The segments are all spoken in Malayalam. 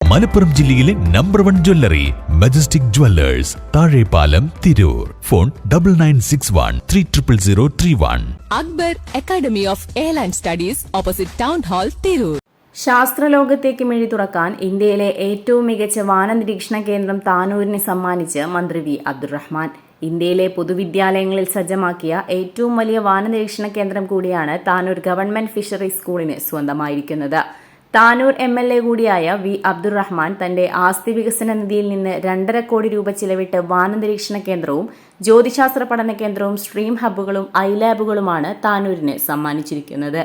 മലപ്പുറം ജില്ലയിലെ number 1 jewellery majestic jewellers, Thazhepalam, Tirur. Phone 9961300031. Akbar academy of airline studies, opposite town hall, Tirur. ശാസ്ത്രലോകത്തേക്ക് മിഴി തുറക്കാൻ ഇന്ത്യയിലെ ഏറ്റവും മികച്ച വാനനിരീക്ഷണ കേന്ദ്രം താനൂരിന് സമ്മാനിച്ച് മന്ത്രി വി അബ്ദുറഹ്മാൻ. ഇന്ത്യയിലെ പൊതുവിദ്യാലയങ്ങളിൽ സജ്ജമാക്കിയ ഏറ്റവും വലിയ വാനനിരീക്ഷണ കേന്ദ്രം കൂടിയാണ് താനൂർ ഗവൺമെന്റ് ഫിഷറീസ് സ്കൂളിന് സ്വന്തമായിരിക്കുന്നത്. താനൂർ MLA കൂടിയായ വി അബ്ദുറഹ്മാൻ തന്റെ ആസ്തി വികസന നിധിയിൽ നിന്ന് 2.5 കോടി രൂപ ചിലവിട്ട് വാനനിരീക്ഷണ കേന്ദ്രവും ജ്യോതിശാസ്ത്ര പഠന കേന്ദ്രവും സ്ട്രീം ഹബ്ബുകളും ഐലാബുകളുമാണ് താനൂരിന് സമ്മാനിച്ചിരിക്കുന്നത്.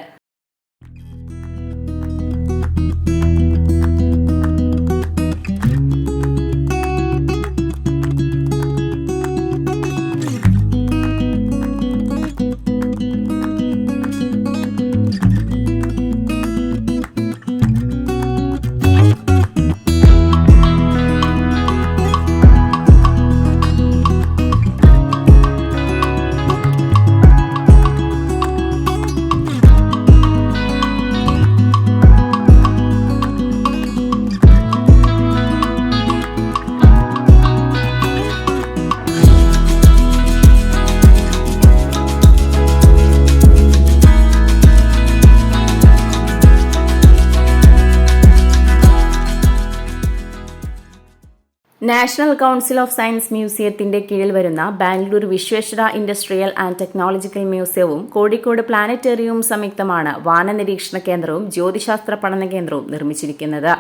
നാഷണൽ കൗൺസിൽ ഓഫ് സയൻസ് മ്യൂസിയത്തിന്റെ കീഴിൽ വരുന്ന Bangalore Vishweshwara industrial and technological മ്യൂസിയവും കോഴിക്കോട് പ്ലാനറ്റേറിയവും സംയുക്തമാണ് വാനനിരീക്ഷണ കേന്ദ്രവും ജ്യോതിശാസ്ത്ര പഠന കേന്ദ്രവും നിർമ്മിച്ചിരിക്കുന്നത്.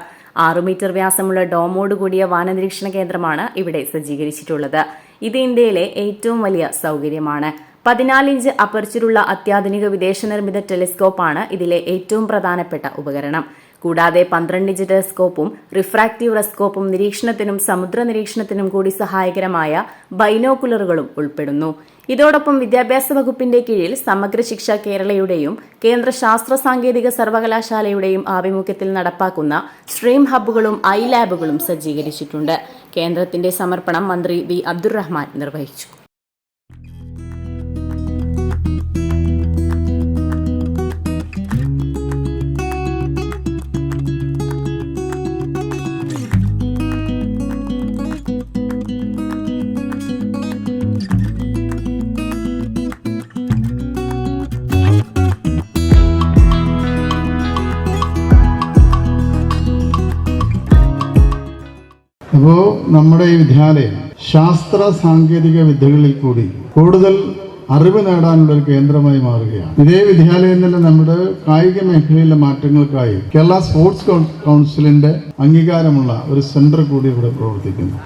6 മീറ്റർ വ്യാസമുള്ള ഡോമോടുകൂടിയ വാനനിരീക്ഷണ കേന്ദ്രമാണ് ഇവിടെ സജ്ജീകരിച്ചിട്ടുള്ളത്. ഇത് ഇന്ത്യയിലെ ഏറ്റവും വലിയ സൗകര്യമാണ്. 14 ഇഞ്ച് അപ്പർച്ചറുള്ള അത്യാധുനിക വിദേശ നിർമ്മിത ടെലിസ്കോപ്പാണ് ഇതിലെ ഏറ്റവും പ്രധാനപ്പെട്ട ഉപകരണം. കൂടാതെ 12 ഇഞ്ച് ടെലിസ്കോപ്പും റിഫ്രാക്റ്റീവ് റെസ്കോപ്പും നിരീക്ഷണത്തിനും സമുദ്ര നിരീക്ഷണത്തിനും കൂടി സഹായകരമായ ബൈനോക്കുലറുകളും ഉൾപ്പെടുന്നു. ഇതോടൊപ്പം വിദ്യാഭ്യാസ വകുപ്പിന്റെ കീഴിൽ സമഗ്ര ശിക്ഷ കേരളയുടെയും കേന്ദ്ര ശാസ്ത്ര സാങ്കേതിക സർവകലാശാലയുടെയും ആഭിമുഖ്യത്തിൽ നടപ്പാക്കുന്ന സ്ട്രീം ഹബ്ബുകളും ഐലാബുകളും സജ്ജീകരിച്ചിട്ടുണ്ട്. കേന്ദ്രത്തിന്റെ സമർപ്പണം മന്ത്രി വി അബ്ദുറഹ്മാൻ നിർവഹിച്ചു. അപ്പോൾ നമ്മുടെ ഈ വിദ്യാലയം ശാസ്ത്ര സാങ്കേതിക വിദ്യകളിൽ കൂടി കൂടുതൽ അറിവ് നേടാനുള്ള ഒരു കേന്ദ്രമായി മാറുകയാണ്. ഇതേ വിദ്യാലയം തന്നെ നമ്മുടെ കായിക മേഖലയിലെ മാറ്റങ്ങൾക്കായി കേരള സ്പോർട്സ് കൗൺസിലിന്റെ അംഗീകാരമുള്ള ഒരു സെന്റർ കൂടി ഇവിടെ പ്രവർത്തിക്കുന്നു.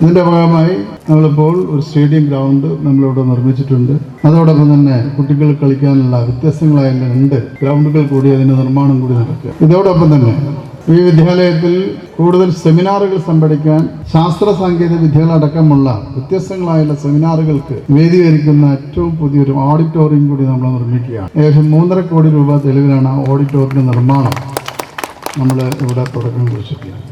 ഇതിന്റെ ഭാഗമായി നമ്മളിപ്പോൾ ഒരു സ്റ്റേഡിയം ഗ്രൗണ്ട് നമ്മളിവിടെ നിർമ്മിച്ചിട്ടുണ്ട്. അതോടൊപ്പം തന്നെ കുട്ടികൾ കളിക്കാനുള്ള വ്യത്യസ്തങ്ങളായ 2 ഗ്രൗണ്ടുകൾ കൂടി അതിന്റെ നിർമ്മാണം കൂടി നടക്കുക. ഇതോടൊപ്പം തന്നെ ഈ വിദ്യാലയത്തിൽ കൂടുതൽ സെമിനാറുകൾ സംഘടിക്കാൻ ശാസ്ത്ര സാങ്കേതിക വിദ്യകളടക്കമുള്ള വ്യത്യസ്തങ്ങളായുള്ള സെമിനാറുകൾക്ക് വേദികരിക്കുന്ന ഏറ്റവും പുതിയൊരു ഓഡിറ്റോറിയം കൂടി നമ്മൾ നിർമ്മിക്കുകയാണ്. ഏകദേശം 3.5 കോടി രൂപ ചെലവിലാണ് ഓഡിറ്റോറിയം നിർമ്മാണം നമ്മൾ ഇവിടെ തുടക്കം കുറിച്ചിട്ടുള്ളത്.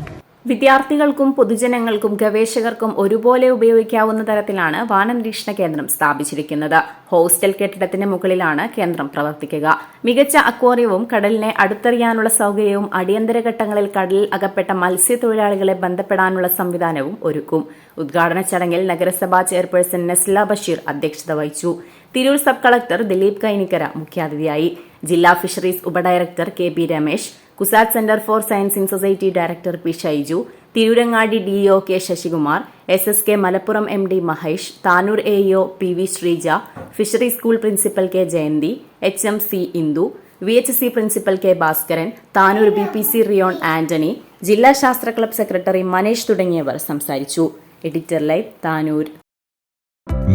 വിദ്യാർത്ഥികൾക്കും പൊതുജനങ്ങൾക്കും ഗവേഷകർക്കും ഒരുപോലെ ഉപയോഗിക്കാവുന്ന തരത്തിലാണ് വാനനിരീക്ഷണ കേന്ദ്രം സ്ഥാപിച്ചിരിക്കുന്നത്. ഹോസ്റ്റൽ കെട്ടിടത്തിന് മുകളിലാണ് കേന്ദ്രം പ്രവർത്തിക്കുക. മികച്ച അക്വേറിയവും കടലിനെ അടുത്തറിയാനുള്ള സൗകര്യവും അടിയന്തര ഘട്ടങ്ങളിൽ കടലിൽ അകപ്പെട്ട മത്സ്യത്തൊഴിലാളികളെ ബന്ധപ്പെടാനുള്ള സംവിധാനവും ഒരുക്കും. ഉദ്ഘാടന ചടങ്ങിൽ നഗരസഭാ ചെയർപേഴ്സൺ നസ്ല ബഷീർ അധ്യക്ഷത വഹിച്ചു. തിരൂർ സബ് കളക്ടർ ദിലീപ് കൈനിക്കര മുഖ്യാതിഥിയായി. ജില്ലാ ഫിഷറീസ് ഉപഡയറക്ടർ KP Ramesh, CUSAT centre for science in society director P Shaiju, Tirurangadi DO K Sasikumar, SSK Malappuram MD Mahesh, Tanur AEO PV Sreeja, fishery school principal K Jayanthi, HMC Indu, VHC principal K Bhaskaran, Tanur BPC Rion Antony, ജില്ലാ ശാസ്ത്ര ക്ലബ് സെക്രട്ടറി മനേഷ് തുടങ്ങിയവർ സംസാരിച്ചു. Editor live, Tanur.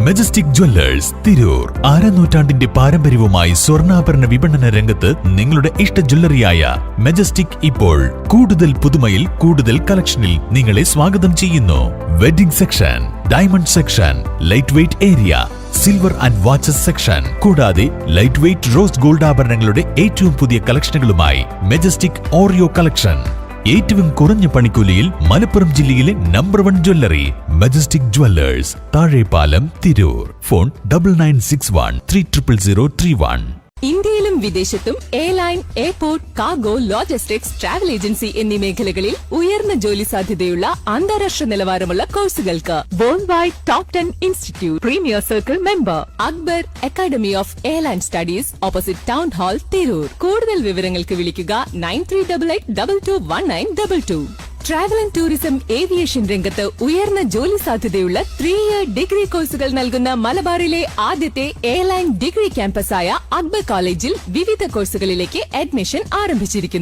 Majestic jewellers, Tirur. 6 നൂറ്റാണ്ടിന്റെ പാരമ്പര്യവുമായി സ്വർണ്ണാഭരണ വിപണന രംഗത്ത് നിങ്ങളുടെ ഇഷ്ട ജ്വല്ലറിയായ മെജസ്റ്റിക് ഇപ്പോൾ കൂടുതൽ പുതുമയിൽ കൂടുതൽ കളക്ഷനിൽ നിങ്ങളെ സ്വാഗതം ചെയ്യുന്നു. Wedding section, diamond section, light weight area, silver and watches section, കൂടാതെ ലൈറ്റ് വെയ്റ്റ് റോസ് ഗോൾഡ് ആഭരണങ്ങളുടെ ഏറ്റവും പുതിയ കളക്ഷനുകളുമായി മെജസ്റ്റിക് ഓറിയോ കളക്ഷൻ. ഏറ്റവും കുറഞ്ഞ പണിക്കൂലിയിൽ മലപ്പുറം ജില്ലയിലെ number 1 jewellery majestic jewellers, Thazhepalam, Tirur. Phone 9961300031. ഇന്ത്യയിലും വിദേശത്തും airline, airport, cargo, logistics, travel agency എന്നീ മേഖലകളിൽ ഉയർന്ന ജോലി സാധ്യതയുള്ള അന്താരാഷ്ട്ര നിലവാരമുള്ള കോഴ്സുകൾക്ക് world wide top 10 institute premier circle member Akbar academy of airline studies opposite town hall Tirur. കൂടുതൽ വിവരങ്ങൾക്ക് വിളിക്കുക 9388221922. ട്രാവൽ ആൻഡ് ടൂറിസം ഏവിയേഷൻ രംഗത്ത് ഉയർന്ന ജോലി സാധ്യതയുള്ള 3-year ഡിഗ്രി കോഴ്സുകൾ നൽകുന്ന മലബാറിലെ ആദ്യത്തെ എയർലൈൻ ഡിഗ്രി ക്യാമ്പസായ അക്ബർ കോളേജിൽ വിവിധ കോഴ്സുകളിലേക്ക് അഡ്മിഷൻ ആരംഭിച്ചിരിക്കുന്നു.